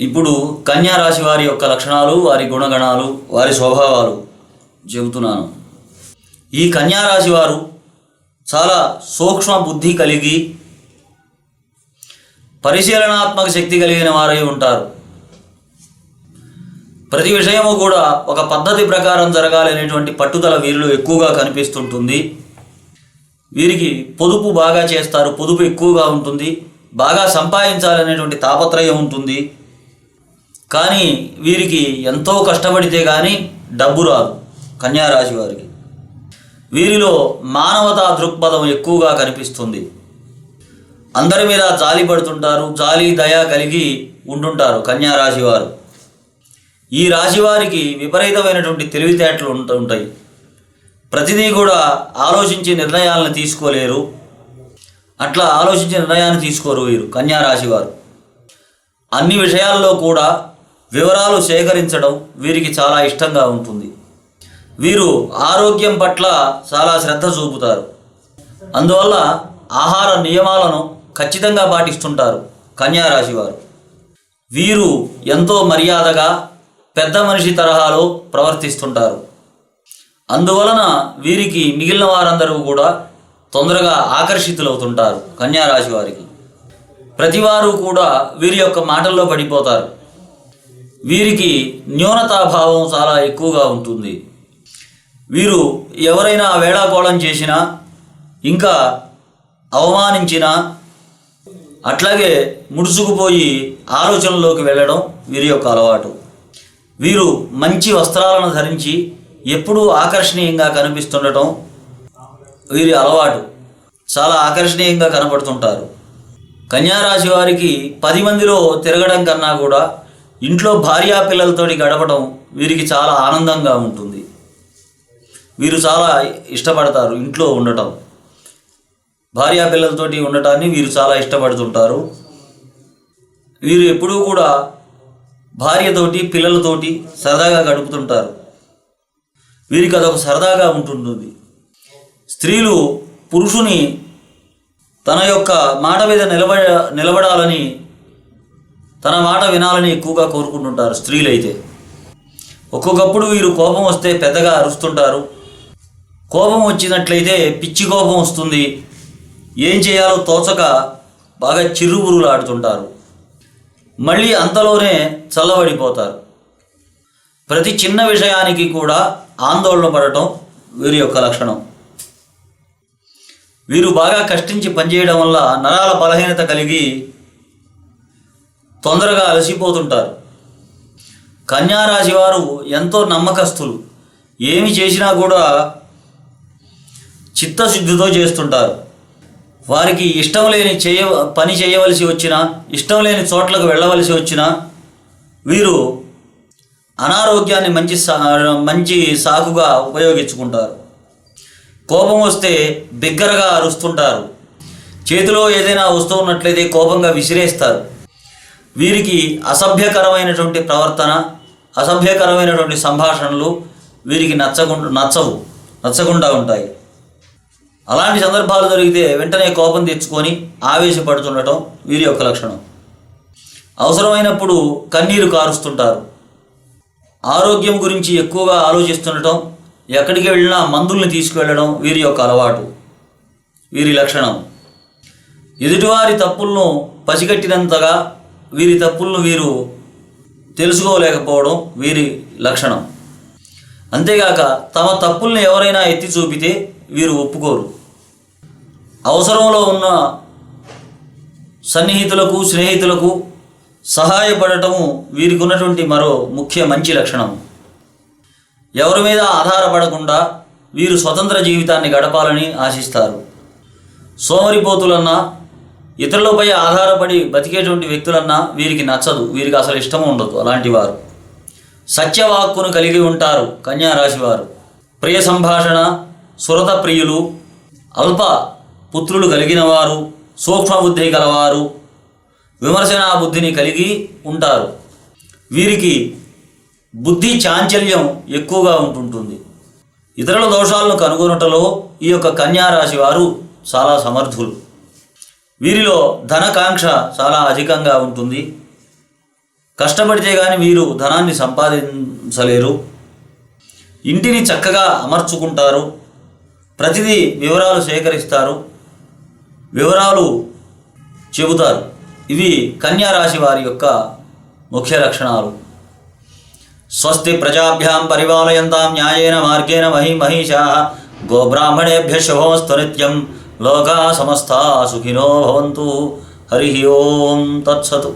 ఇప్పుడు కన్యా రాశి వారి యొక్క లక్షణాలు, వారి గుణగణాలు, వారి స్వభావాలు చెబుతున్నాను. ఈ కన్యా రాశి వారు చాలా సూక్ష్మ బుద్ధి కలిగి పరిశీలనాత్మక శక్తి కలిగిన వారై ఉంటారు. ప్రతి విషయము కూడా ఒక పద్ధతి ప్రకారం జరగాలనేటువంటి పట్టుదల వీరిలో ఎక్కువగా కనిపిస్తుంటుంది. వీరికి పొదుపు బాగా చేస్తారు, పొదుపు ఎక్కువగా ఉంటుంది, బాగా సంపాదించాలనేటువంటి తాపత్రయం ఉంటుంది. కానీ వీరికి ఎంతో కష్టపడితే కానీ డబ్బు రాదు. కన్యా రాశి వారికి వీరిలో మానవతా దృక్పథం ఎక్కువగా కనిపిస్తుంది. అందరి మీద జాలి పడుతుంటారు, జాలి దయ కలిగి ఉంటుంటారు కన్యా రాశి వారు. ఈ రాశి వారికి విపరీతమైనటువంటి తెలివితేటలు ఉంటాయి. ప్రతిదీ కూడా ఆలోచించి నిర్ణయాలను తీసుకోలేరు. అట్లా ఆలోచించి నిర్ణయాన్ని తీసుకోరు వీరు కన్యా రాశి వారు. అన్ని విషయాల్లో కూడా వివరాలు సేకరించడం వీరికి చాలా ఇష్టంగా ఉంటుంది. వీరు ఆరోగ్యం పట్ల చాలా శ్రద్ధ చూపుతారు. అందువల్ల ఆహార నియమాలను ఖచ్చితంగా పాటిస్తుంటారు కన్యా రాశి వారు. వీరు ఎంతో మర్యాదగా పెద్ద మనిషి తరహాలో ప్రవర్తిస్తుంటారు. అందువలన వీరికి మిగిలిన వారందరూ కూడా తొందరగా ఆకర్షితులవుతుంటారు కన్యా రాశి వారికి. ప్రతివారు కూడా వీరి యొక్క మాటల్లో పడిపోతారు. వీరికి న్యూనతాభావం చాలా ఎక్కువగా ఉంటుంది. వీరు ఎవరైనా వేళాకోళం చేసినా, ఇంకా అవమానించినా అట్లాగే ముడుచుకుపోయి ఆలోచనలోకి వెళ్ళడం వీరి యొక్క అలవాటు. వీరు మంచి వస్త్రాలను ధరించి ఎప్పుడూ ఆకర్షణీయంగా కనిపిస్తుండటం వీరి అలవాటు. చాలా ఆకర్షణీయంగా కనపడుతుంటారు. కన్యా రాశి వారికి 10 మందిలో తిరగడం కన్నా కూడా ఇంట్లో భార్యా పిల్లలతోటి గడపడం వీరికి చాలా ఆనందంగా ఉంటుంది. వీరు చాలా ఇష్టపడతారు ఇంట్లో ఉండటం. భార్యా పిల్లలతోటి ఉండటాన్ని వీరు చాలా ఇష్టపడుతుంటారు. వీరు ఎప్పుడూ కూడా భార్యతోటి పిల్లలతోటి సరదాగా గడుపుతుంటారు. వీరికి అదొక సరదాగా ఉంటుంటుంది. స్త్రీలు పురుషుని తన యొక్క మాట మీద నిలబడాలని, తన మాట వినాలని ఎక్కువగా కోరుకుంటుంటారు స్త్రీలైతే. ఒక్కొక్కప్పుడు వీరు కోపం వస్తే పెద్దగా అరుస్తుంటారు. కోపం వచ్చినట్లయితే పిచ్చి కోపం వస్తుంది. ఏం చేయాలో తోచక బాగా చిరుబురులు ఆడుతుంటారు. మళ్ళీ అంతలోనే చల్లబడిపోతారు. ప్రతి చిన్న విషయానికి కూడా ఆందోళన పడటం వీరి యొక్క లక్షణం. వీరు బాగా కష్టించి పనిచేయడం వల్ల నరాల బలహీనత కలిగి తొందరగా అలసిపోతుంటారు. కన్యా రాశి వారు ఎంతో నమ్మకస్తులు. ఏమి చేసినా కూడా చిత్తశుద్ధితో చేస్తుంటారు. వారికి ఇష్టం లేని పని చేయవలసి వచ్చినా, ఇష్టం లేని చోట్లకు వెళ్ళవలసి వచ్చినా వీరు అనారోగ్యాన్ని మంచి సాకుగా ఉపయోగించుకుంటారు. కోపం వస్తే బిగ్గరగా అరుస్తుంటారు. చేతిలో ఏదైనా వస్తువు ఉన్నట్లయితే కోపంగా విసిరేస్తారు. వీరికి అసభ్యకరమైనటువంటి ప్రవర్తన, అసభ్యకరమైనటువంటి సంభాషణలు వీరికి నచ్చకుండా ఉంటాయి. అలాంటి సందర్భాలు జరిగితే వెంటనే కోపం తెచ్చుకొని ఆవేశపడుతుండటం వీరి యొక్క లక్షణం. అవసరమైనప్పుడు కన్నీరు కారుస్తుంటారు. ఆరోగ్యం గురించి ఎక్కువగా ఆలోచిస్తుండటం, ఎక్కడికి వెళ్ళినా మందుల్ని తీసుకువెళ్ళడం వీరి యొక్క అలవాటు, వీరి లక్షణం. ఎదుటివారి తప్పులను పసిగట్టినంతగా వీరి తప్పులను వీరు తెలుసుకోలేకపోవడం వీరి లక్షణం. అంతేగాక తమ తప్పుల్ని ఎవరైనా ఎత్తి చూపితే వీరు ఒప్పుకోరు. అవసరంలో ఉన్న సన్నిహితులకు, స్నేహితులకు సహాయపడటము వీరికి ఉన్నటువంటి మరో మంచి లక్షణం. ఎవరి మీద ఆధారపడకుండా వీరు స్వతంత్ర జీవితాన్ని గడపాలని ఆశిస్తారు. సోమరిపోతులన్నా, ఇతరులపై ఆధారపడి బతికేటువంటి వ్యక్తులన్నా వీరికి నచ్చదు. వీరికి అసలు ఇష్టం ఉండదు అలాంటి వారు. సత్యవాక్కును కలిగి ఉంటారు కన్యా రాశి వారు. ప్రియ సంభాషణ, సురత ప్రియులు, అల్ప పుత్రులు కలిగిన వారు, సూక్ష్మబుద్ధి గలవారు, విమర్శనా బుద్ధిని కలిగి ఉంటారు. వీరికి బుద్ధి చాంచల్యం ఎక్కువగా ఉంటుంటుంది. ఇతరుల దోషాలను కనుగొనటలో ఈ యొక్క కన్యా రాశి వారు చాలా సమర్థులు. వీరిలో ధనకాంక్ష చాలా అధికంగా ఉంటుంది. కష్టపడితే కానీ వీరు ధనాన్ని సంపాదించలేరు. ఇంటిని చక్కగా అమర్చుకుంటారు. ప్రతిదీ వివరాలు సేకరిస్తారు, వివరాలు చెబుతారు. ఇవి కన్యా రాశి వారి యొక్క ముఖ్య లక్షణాలు. స్వస్తి ప్రజాభ్యాం పరిపాలయంతాం న్యాయేన మార్గేణ మహీమహీషాః గోబ్రాహ్మణేభ్యః శుభమస్తు నిత్యం. లోకా సమస్తా సుఖినో భవంతు. హరి ఓం తత్సతు.